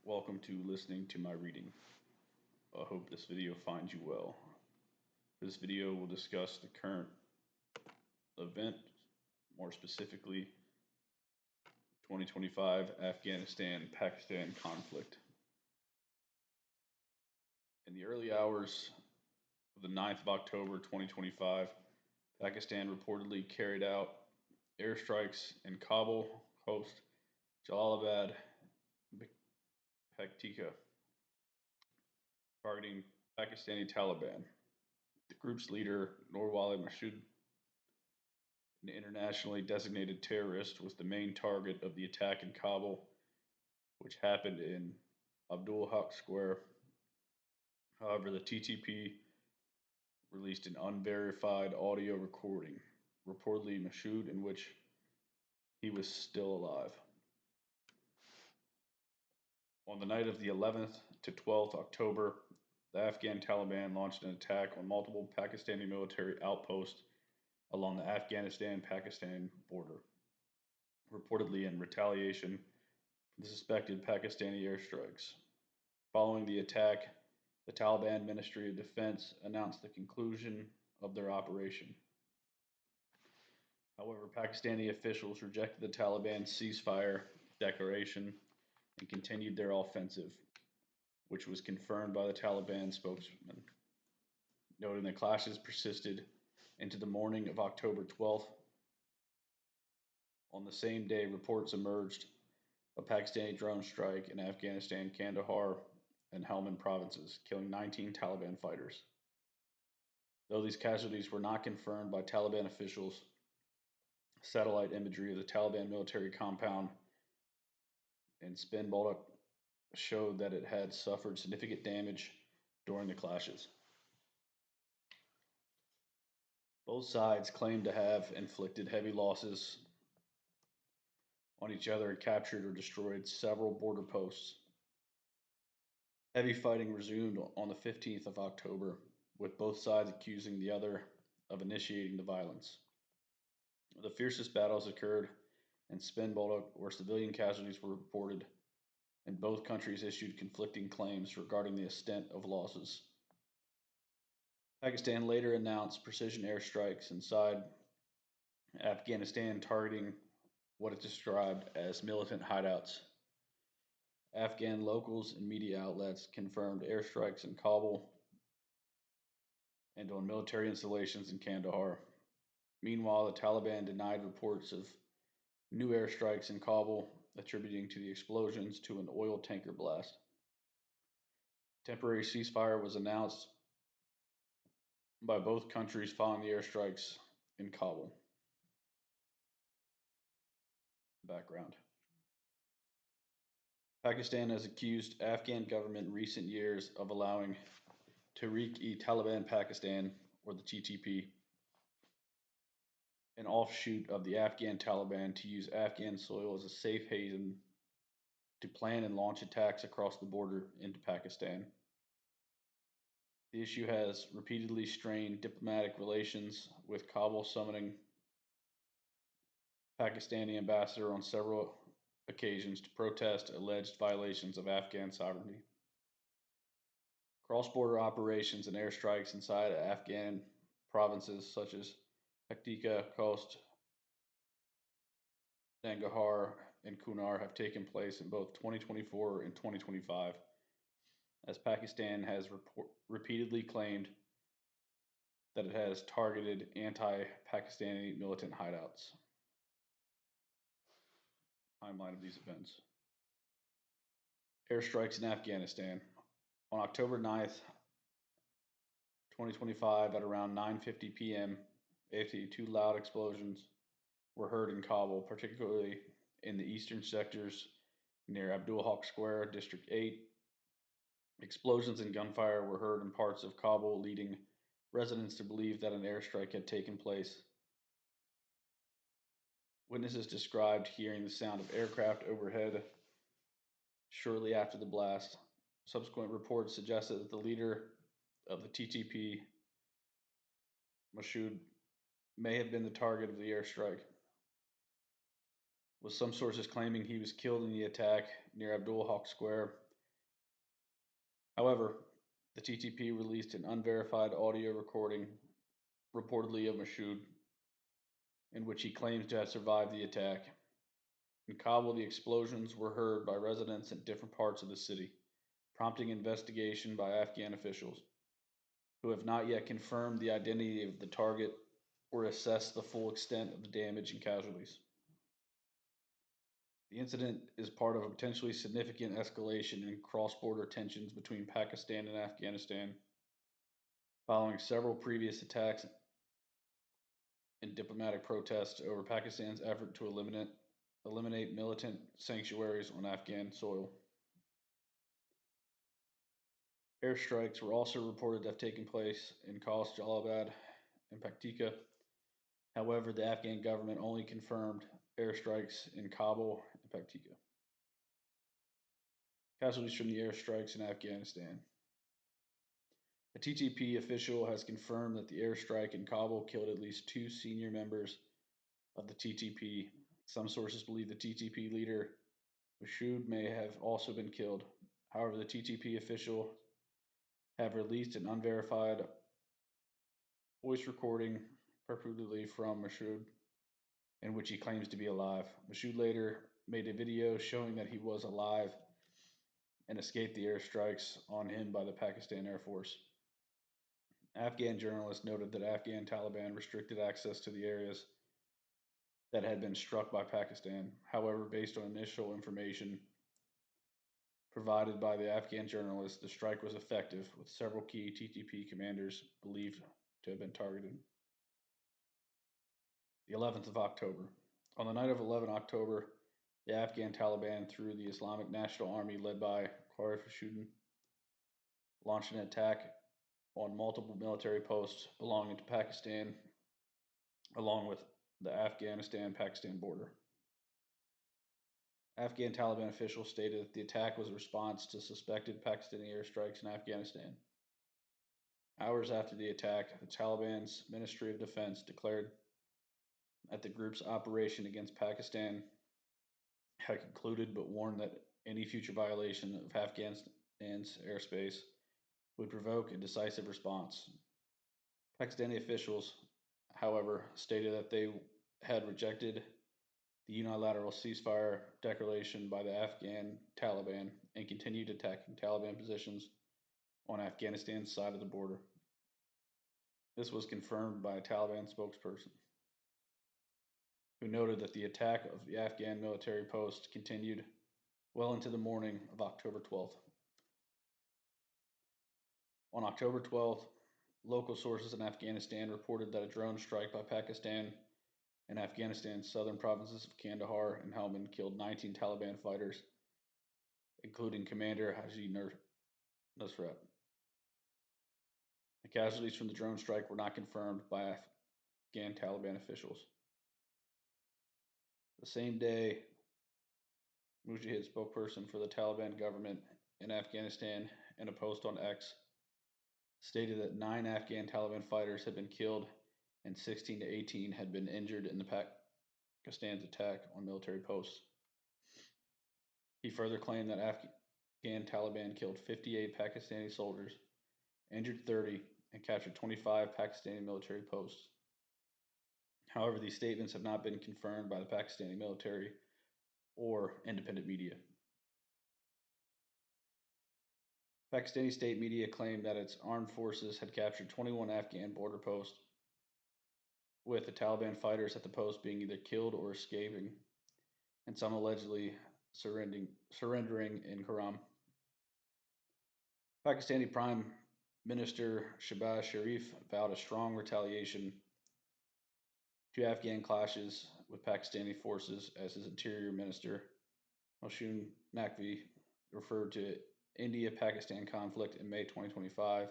Welcome to listening to my reading. I hope this video finds you well. This video will discuss the current event, more specifically 2025 Afghanistan-Pakistan conflict. In the early hours of the 9th of October 2025, Pakistan reportedly carried out airstrikes in Kabul, Khost, Jalalabad, Paktika, targeting Pakistani Taliban. The group's leader, Norwali Massoud, an internationally designated terrorist, was the main target of the attack in Kabul, which happened in Abdul Haq Square. However, the TTP released an unverified audio recording, reportedly Massoud, in which he was still alive. On the night of the 11th to 12th October, the Afghan Taliban launched an attack on multiple Pakistani military outposts along the Afghanistan-Pakistan border, reportedly in retaliation for the suspected Pakistani airstrikes. Following the attack, the Taliban Ministry of Defense announced the conclusion of their operation. However, Pakistani officials rejected the Taliban's ceasefire declaration and continued their offensive, which was confirmed by the Taliban spokesman, noting that clashes persisted into the morning of October 12th. On the same day, reports emerged of a Pakistani drone strike in Afghanistan, Kandahar, and Helmand provinces, killing 19 Taliban fighters. Though these casualties were not confirmed by Taliban officials, satellite imagery of the Taliban military compound in Spin Boldak showed that it had suffered significant damage during the clashes. Both sides claimed to have inflicted heavy losses on each other and captured or destroyed several border posts. Heavy fighting resumed on the 15th of October, with both sides accusing the other of initiating the violence. The fiercest battles occurred in Spin Boldak, where civilian casualties were reported, and both countries issued conflicting claims regarding the extent of losses. Pakistan later announced precision airstrikes inside Afghanistan targeting what it described as militant hideouts. Afghan locals and media outlets confirmed airstrikes in Kabul and on military installations in Kandahar. Meanwhile, the Taliban denied reports of new airstrikes in Kabul, attributing to the explosions to an oil tanker blast. Temporary ceasefire was announced by both countries following the airstrikes in Kabul. Background: Pakistan has accused Afghan government in recent years of allowing Tehreek-e-Taliban Pakistan, or the TTP, an offshoot of the Afghan Taliban, to use Afghan soil as a safe haven to plan and launch attacks across the border into Pakistan. The issue has repeatedly strained diplomatic relations, with Kabul summoning Pakistani ambassador on several occasions to protest alleged violations of Afghan sovereignty. Cross-border operations and airstrikes inside Afghan provinces such as Paktika, Khost, Nangarhar, and Kunar have taken place in both 2024 and 2025, as Pakistan has repeatedly claimed that it has targeted anti-Pakistani militant hideouts. Timeline of these events. Airstrikes in Afghanistan. On October 9th, 2025, at around 9:50 p.m., two loud explosions were heard in Kabul, particularly in the eastern sectors near Abdul Haq Square, District 8. Explosions and gunfire were heard in parts of Kabul, leading residents to believe that an airstrike had taken place. Witnesses described hearing the sound of aircraft overhead shortly after the blast. Subsequent reports suggested that the leader of the TTP, Massoud, may have been the target of the airstrike, with some sources claiming he was killed in the attack near Abdul Haq Square, However, the TTP released an unverified audio recording, reportedly of Mashoud, in which he claims to have survived the attack. In Kabul, the explosions were heard by residents in different parts of the city, prompting investigation by Afghan officials, who have not yet confirmed the identity of the target or assessed the full extent of the damage and casualties. The incident is part of a potentially significant escalation in cross border tensions between Pakistan and Afghanistan, following several previous attacks and diplomatic protests over Pakistan's effort to eliminate militant sanctuaries on Afghan soil. Airstrikes were also reported to have taken place in Khas Jalabad and Paktika. However, the Afghan government only confirmed airstrikes in Kabul and Paktika. Casualties from the airstrikes in Afghanistan. A TTP official has confirmed that the airstrike in Kabul killed at least two senior members of the TTP. Some sources believe the TTP leader, Mashoud, may have also been killed. However, the TTP official have released an unverified voice recording, purportedly from Mashoud, in which he claims to be alive. Mashoud later made a video showing that he was alive and escaped the airstrikes on him by the Pakistan Air Force. Afghan journalists noted that Afghan Taliban restricted access to the areas that had been struck by Pakistan. However, based on initial information provided by the Afghan journalists, the strike was effective, with several key TTP commanders believed to have been targeted. The 11th of October. On the night of 11 October, the Afghan Taliban, through the Islamic National Army led by Quraysh launched an attack on multiple military posts belonging to Pakistan, along with the Afghanistan-Pakistan border. Afghan Taliban officials stated that the attack was a response to suspected Pakistani airstrikes in Afghanistan. Hours after the attack, the Taliban's Ministry of Defense declared that the group's operation against Pakistan had concluded, but warned that any future violation of Afghanistan's airspace would provoke a decisive response. Pakistani officials, however, stated that they had rejected the unilateral ceasefire declaration by the Afghan Taliban and continued attacking Taliban positions on Afghanistan's side of the border. This was confirmed by a Taliban spokesperson, who noted that the attack of the Afghan military post continued well into the morning of October 12th. On October 12th, local sources in Afghanistan reported that a drone strike by Pakistan in Afghanistan's southern provinces of Kandahar and Helmand killed 19 Taliban fighters, including Commander Haji Nusrat. The casualties from the drone strike were not confirmed by Afghan Taliban officials. The same day, Mujahid, spokesperson for the Taliban government in Afghanistan, in a post on X, stated that 9 Afghan Taliban fighters had been killed and 16 to 18 had been injured in the Pakistan's attack on military posts. He further claimed that Afghan Taliban killed 58 Pakistani soldiers, injured 30, and captured 25 Pakistani military posts. However, these statements have not been confirmed by the Pakistani military or independent media. Pakistani state media claimed that its armed forces had captured 21 Afghan border posts, with the Taliban fighters at the post being either killed or escaping, and some allegedly surrendering in Karam. Pakistani Prime Minister Shehbaz Sharif vowed a strong retaliation to Afghan clashes with Pakistani forces, as his Interior Minister Mohsin Naqvi referred to India-Pakistan conflict in May 2025,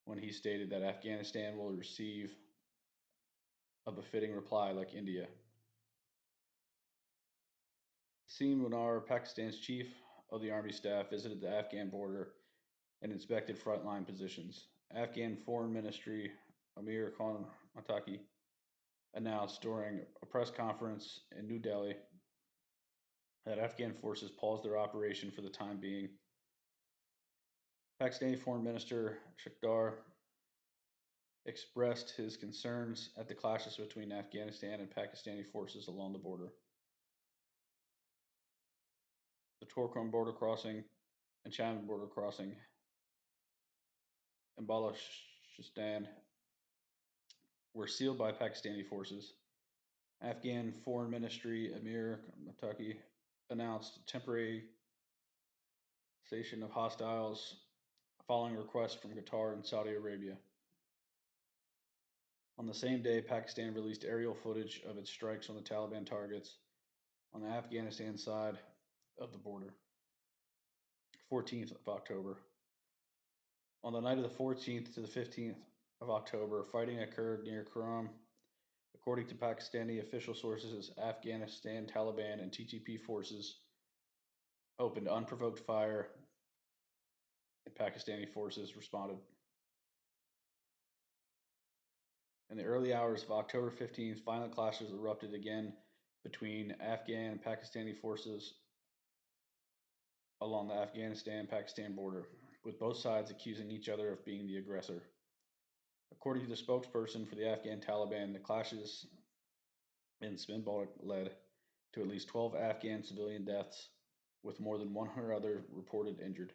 when he stated that Afghanistan will receive a befitting reply like India. Asim Munar, Pakistan's chief of the army staff, visited the Afghan border and inspected frontline positions. Afghan Foreign Ministry Amir Khan Mataki announced during a press conference in New Delhi that Afghan forces paused their operation for the time being Pakistani Foreign Minister Shakhdar expressed his concerns at the clashes between Afghanistan and Pakistani forces along the border. The Torkham border crossing and Chaman border crossing in Balochistan were sealed by Pakistani forces. Afghan Foreign Ministry Amir Mataki announced temporary cessation of hostiles following requests from Qatar and Saudi Arabia. On the same day, Pakistan released aerial footage of its strikes on the Taliban targets on the Afghanistan side of the border. 14th of October. On the night of the 14th to the 15th of October, fighting occurred near Kurram. According to Pakistani official sources, Afghanistan Taliban and TTP forces opened unprovoked fire, and Pakistani forces responded. In the early hours of October 15th, violent clashes erupted again between Afghan and Pakistani forces along the Afghanistan Pakistan border, with both sides accusing each other of being the aggressor. According to the spokesperson for the Afghan Taliban, the clashes in Spinbolak led to at least 12 Afghan civilian deaths, with more than 100 others reported injured.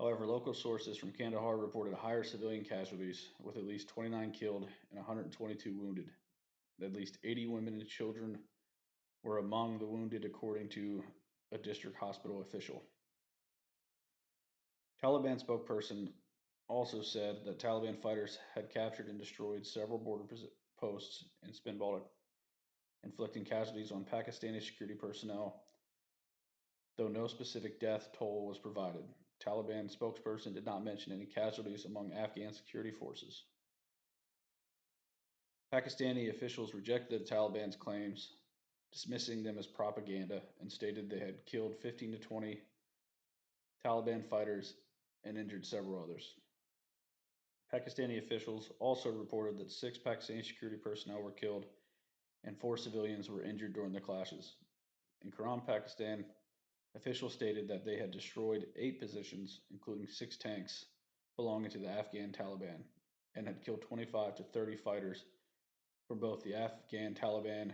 However, local sources from Kandahar reported higher civilian casualties, with at least 29 killed and 122 wounded. At least 80 women and children were among the wounded, according to a district hospital official. Taliban spokesperson also said that Taliban fighters had captured and destroyed several border posts in Spinbolak, inflicting casualties on Pakistani security personnel, though no specific death toll was provided. Taliban spokesperson did not mention any casualties among Afghan security forces. Pakistani officials rejected the Taliban's claims, dismissing them as propaganda, and stated they had killed 15 to 20 Taliban fighters and injured several others. Pakistani officials also reported that 6 Pakistani security personnel were killed and 4 civilians were injured during the clashes. In Kuram, Pakistan, officials stated that they had destroyed 8 positions, including 6 tanks belonging to the Afghan Taliban, and had killed 25 to 30 fighters from both the Afghan Taliban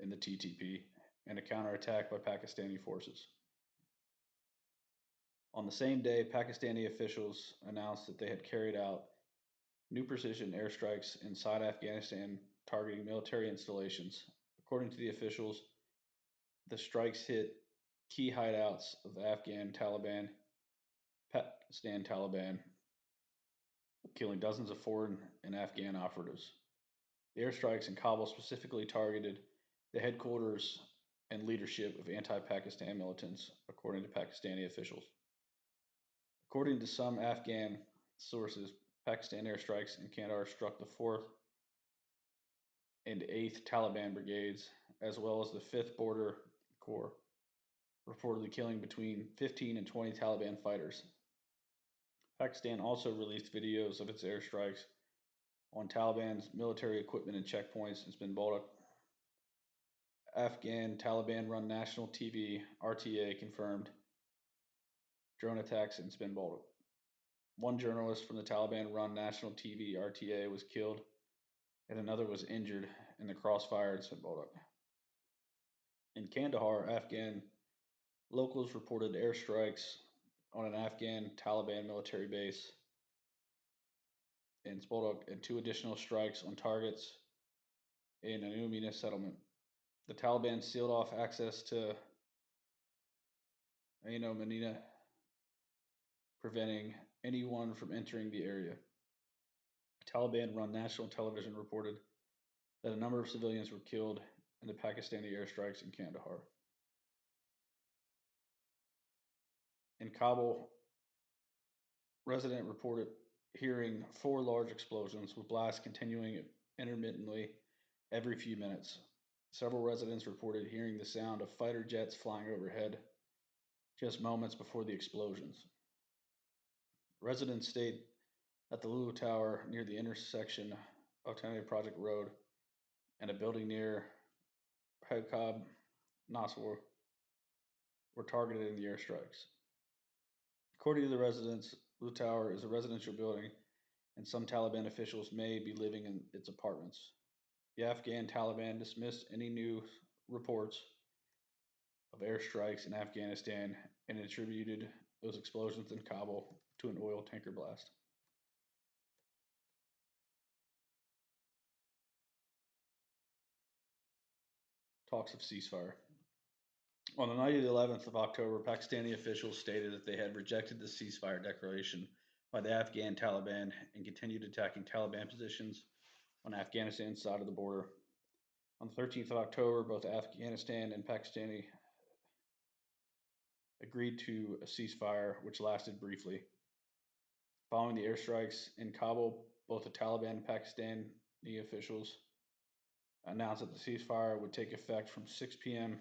and the TTP, and a counterattack by Pakistani forces. On the same day, Pakistani officials announced that they had carried out new precision airstrikes inside Afghanistan targeting military installations. According to the officials, the strikes hit key hideouts of the Afghan Taliban, Pakistan Taliban, killing dozens of foreign and Afghan operatives. The airstrikes in Kabul specifically targeted the headquarters and leadership of anti Pakistan militants, according to Pakistani officials. According to some Afghan sources, Pakistan airstrikes in Kandahar struck the 4th and 8th Taliban brigades, as well as the 5th Border Corps, reportedly killing between 15 and 20 Taliban fighters. Pakistan also released videos of its airstrikes on Taliban's military equipment and checkpoints in Spinbolak. Afghan Taliban run national TV RTA confirmed drone attacks in Spinbolak. One journalist from the Taliban run national TV RTA was killed, and another was injured in the crossfire in Spinbolak. In Kandahar, Afghan locals reported airstrikes on an Afghan Taliban military base in Spolok and 2 additional strikes on targets in a Umina settlement. The Taliban sealed off access to Aino Manina, preventing anyone from entering the area. Taliban run national television reported that a number of civilians were killed in the Pakistani airstrikes in Kandahar. In Kabul, resident reported hearing 4 large explosions, with blasts continuing intermittently every few minutes. Several residents reported hearing the sound of fighter jets flying overhead just moments before the explosions. Residents state that the Lulu Tower near the intersection of Tanya Project Road and a building near Hekab Naswar were targeted in the airstrikes. According to the residents, Blue Tower is a residential building, and some Taliban officials may be living in its apartments. The Afghan Taliban dismissed any new reports of airstrikes in Afghanistan and attributed those explosions in Kabul to an oil tanker blast. Talks of ceasefire. On the night of the 11th of October, Pakistani officials stated that they had rejected the ceasefire declaration by the Afghan Taliban and continued attacking Taliban positions on Afghanistan's side of the border. On the 13th of October, both Afghanistan and Pakistani agreed to a ceasefire, which lasted briefly. Following the airstrikes in Kabul, both the Taliban and Pakistani officials announced that the ceasefire would take effect from 6 p.m.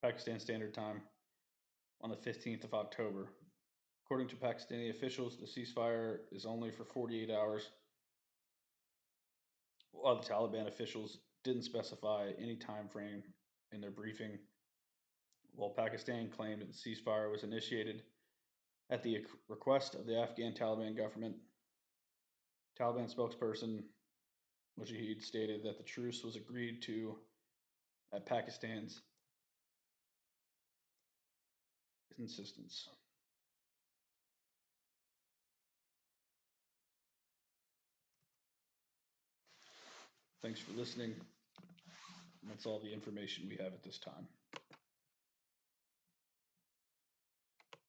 Pakistan Standard Time on the 15th of October. According to Pakistani officials, the ceasefire is only for 48 hours, while the Taliban officials didn't specify any time frame in their briefing, while Pakistan claimed that the ceasefire was initiated at the request of the Afghan Taliban government. Taliban spokesperson Mujahid stated that the truce was agreed to at Pakistan's insistence. Thanks for listening. That's all the information we have at this time.